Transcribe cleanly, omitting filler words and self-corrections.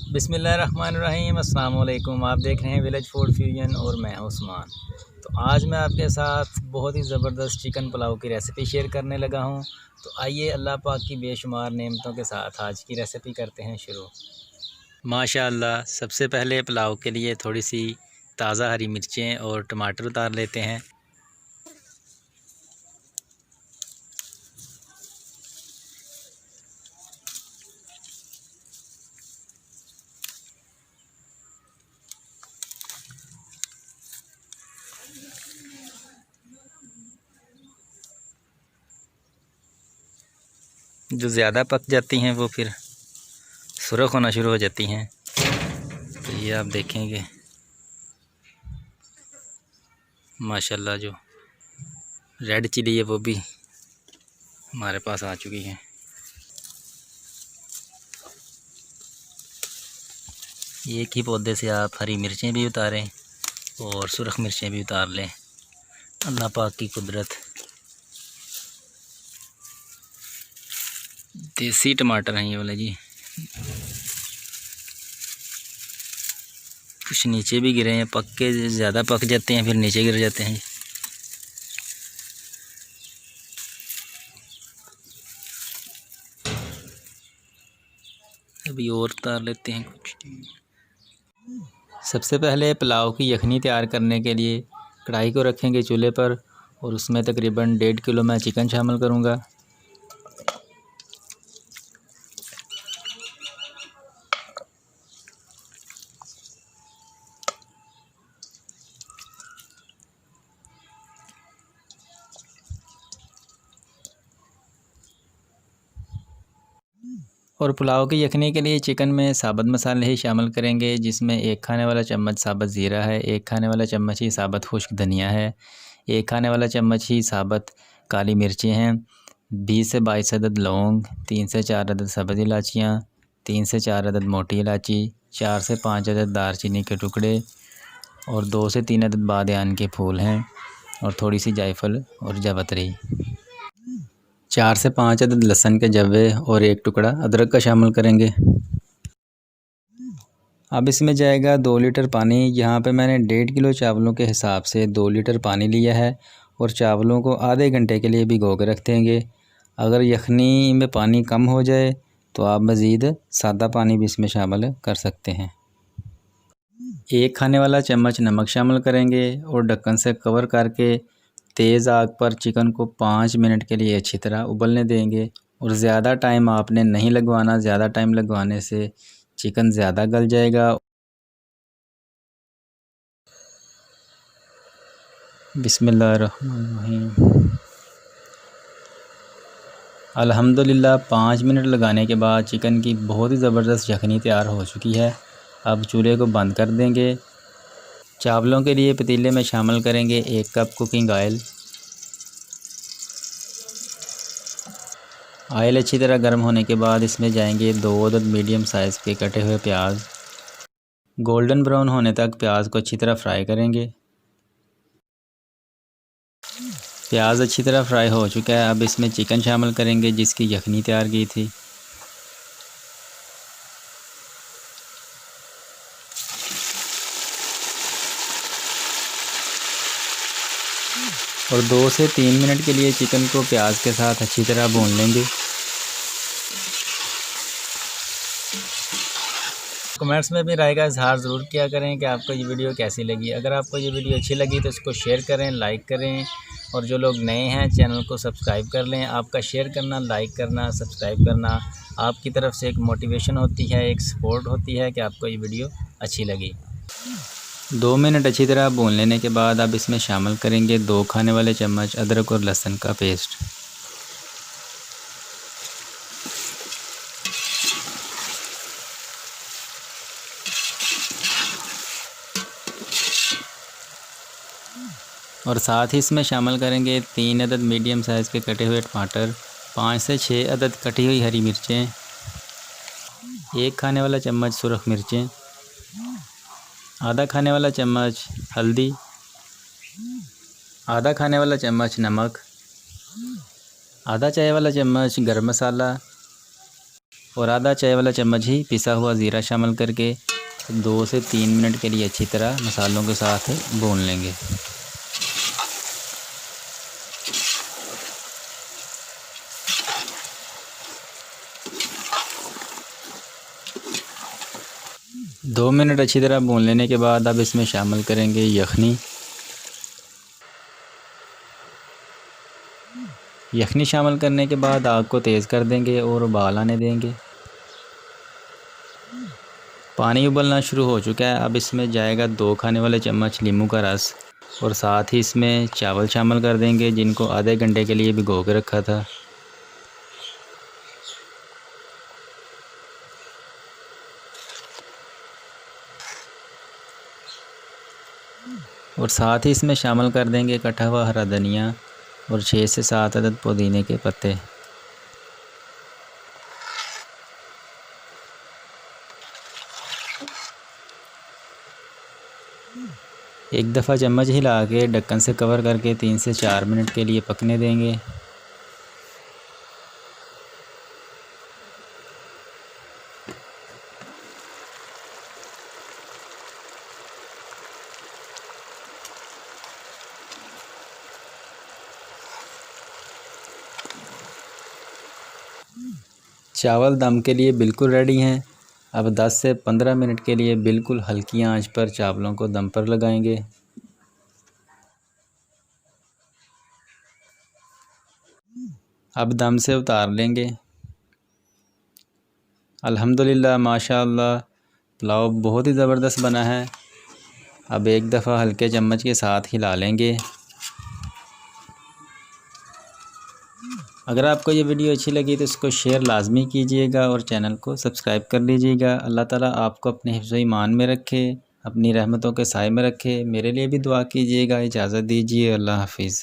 बिस्मिल्लाहिर्रहमानिर्रहीम। अस्सलाम वालेकुम। आप देख रहे हैं विलेज फूड फ्यूजन और मैं हूं उस्मान। तो आज मैं आपके साथ बहुत ही ज़बरदस्त चिकन पुलाव की रेसिपी शेयर करने लगा हूं। तो आइए अल्लाह पाक की बेशुमार नेमतों के साथ आज की रेसिपी करते हैं शुरू। माशाअल्लाह, सबसे पहले पुलाव के लिए थोड़ी सी ताज़ा हरी मिर्चें और टमाटर उतार लेते हैं। जो ज़्यादा पक जाती हैं वो फिर सुरख होना शुरू हो जाती हैं। तो ये आप देखेंगे माशाल्लाह जो रेड चिली है वो भी हमारे पास आ चुकी है। एक ही पौधे से आप हरी मिर्चें भी उतारें और सुरख मिर्चें भी उतार लें, अल्लाह पाक की कुदरत। देसी टमाटर हैं ये वाले जी, कुछ नीचे भी गिरे हैं, पक के ज़्यादा पक जाते हैं फिर नीचे गिर जाते हैं। अभी और उतार लेते हैं कुछ। सबसे पहले पुलाव की यखनी तैयार करने के लिए कढ़ाई को रखेंगे चूल्हे पर और उसमें तकरीबन 1.5 किलो मैं चिकन शामिल करूँगा। और पुलाव की यखनी के लिए चिकन में साबुत मसाले ही शामिल करेंगे, जिसमें 1 खाने वाला चम्मच साबुत ज़ीरा है, 1 खाने वाला चम्मच ही साबुत खुश्क धनिया है, 1 खाने वाला चम्मच ही साबुत काली मिर्चें हैं, 20 से 22 अदद लौंग, 3 से 4 अदद सब्ज़ इलाचियाँ, 3 से 4 अदद मोटी इलायची, 4 से 5 अदद दालचीनी के टुकड़े और 2 से 3 अदद बादियान के फूल हैं और थोड़ी सी जायफल और जावित्री। 4 से 5 अदद लहसुन के जवे और 1 टुकड़ा अदरक का शामिल करेंगे। अब इसमें जाएगा 2 लीटर पानी। यहाँ पे मैंने 1.5 किलो चावलों के हिसाब से 2 लीटर पानी लिया है और चावलों को आधे घंटे के लिए भिगो के रख देंगे। अगर यखनी में पानी कम हो जाए तो आप मज़ीद सादा पानी भी इसमें शामिल कर सकते हैं। 1 खाने वाला चम्मच नमक शामिल करेंगे और ढक्कन से कवर करके तेज़ आग पर चिकन को 5 मिनट के लिए अच्छी तरह उबलने देंगे। और ज़्यादा टाइम आपने नहीं लगवाना, ज़्यादा टाइम लगवाने से चिकन ज़्यादा गल जाएगा। बिस्मिल्लाहिर्रहमानिर्रहीम। अल्हम्दुलिल्लाह 5 मिनट लगाने के बाद चिकन की बहुत ही ज़बरदस्त यखनी तैयार हो चुकी है। अब चूल्हे को बंद कर देंगे। चावलों के लिए पतीले में शामिल करेंगे 1 कप कुकिंग ऑयल। ऑयल अच्छी तरह गर्म होने के बाद इसमें जाएंगे 2 अदद मीडियम साइज़ के कटे हुए प्याज। गोल्डन ब्राउन होने तक प्याज को अच्छी तरह फ्राई करेंगे। प्याज अच्छी तरह फ्राई हो चुका है। अब इसमें चिकन शामिल करेंगे जिसकी यखनी तैयार की थी। और 2 से 3 मिनट के लिए चिकन को प्याज के साथ अच्छी तरह भून लेंगे। कमेंट्स में भी राय का इजहार ज़रूर किया करें कि आपको ये वीडियो कैसी लगी। अगर आपको ये वीडियो अच्छी लगी तो इसको शेयर करें, लाइक करें और जो लोग नए हैं चैनल को सब्सक्राइब कर लें। आपका शेयर करना, लाइक करना, सब्सक्राइब करना आपकी तरफ से एक मोटिवेशन होती है, एक सपोर्ट होती है कि आपको ये वीडियो अच्छी लगी। 2 मिनट अच्छी तरह भून लेने के बाद अब इसमें शामिल करेंगे 2 खाने वाले चम्मच अदरक और लहसुन का पेस्ट। और साथ ही इसमें शामिल करेंगे 3 अदद मीडियम साइज़ के कटे हुए टमाटर, 5 से 6 अदद कटी हुई हरी मिर्चें, 1 खाने वाला चम्मच सुरख मिर्चें, आधा खाने वाला चम्मच हल्दी, आधा खाने वाला चम्मच नमक, आधा चाय वाला चम्मच गरम मसाला और आधा चाय वाला चम्मच ही पिसा हुआ ज़ीरा शामिल करके 2 से 3 मिनट के लिए अच्छी तरह मसालों के साथ भून लेंगे। दो मिनट अच्छी तरह भून लेने के बाद अब इसमें शामिल करेंगे यखनी। यखनी शामिल करने के बाद आग को तेज़ कर देंगे और उबाल आने देंगे। पानी उबलना शुरू हो चुका है। अब इसमें जाएगा 2 खाने वाले चम्मच नींबू का रस और साथ ही इसमें चावल शामिल कर देंगे जिनको आधे घंटे के लिए भिगो के रखा था। और साथ ही इसमें शामिल कर देंगे कटा हुआ हरा धनिया और 6 से 7 अदद पुदीने के पत्ते। एक दफ़ा चम्मच हिला के ढक्कन से कवर करके 3 से 4 मिनट के लिए पकने देंगे। चावल दम के लिए बिल्कुल रेडी हैं। अब 10 से 15 मिनट के लिए बिल्कुल हल्की आंच पर चावलों को दम पर लगाएंगे। अब दम से उतार लेंगे। अल्हम्दुलिल्लाह माशाअल्लाह पुलाव बहुत ही ज़बरदस्त बना है। अब एक दफ़ा हल्के चम्मच के साथ हिला लेंगे। अगर आपको ये वीडियो अच्छी लगी तो इसको शेयर लाजमी कीजिएगा और चैनल को सब्सक्राइब कर लीजिएगा। अल्लाह ताला आपको अपने हिफ्ज़ ईमान में रखे, अपनी रहमतों के साए में रखे। मेरे लिए भी दुआ कीजिएगा। इजाज़त दीजिए। अल्लाह हाफिज़।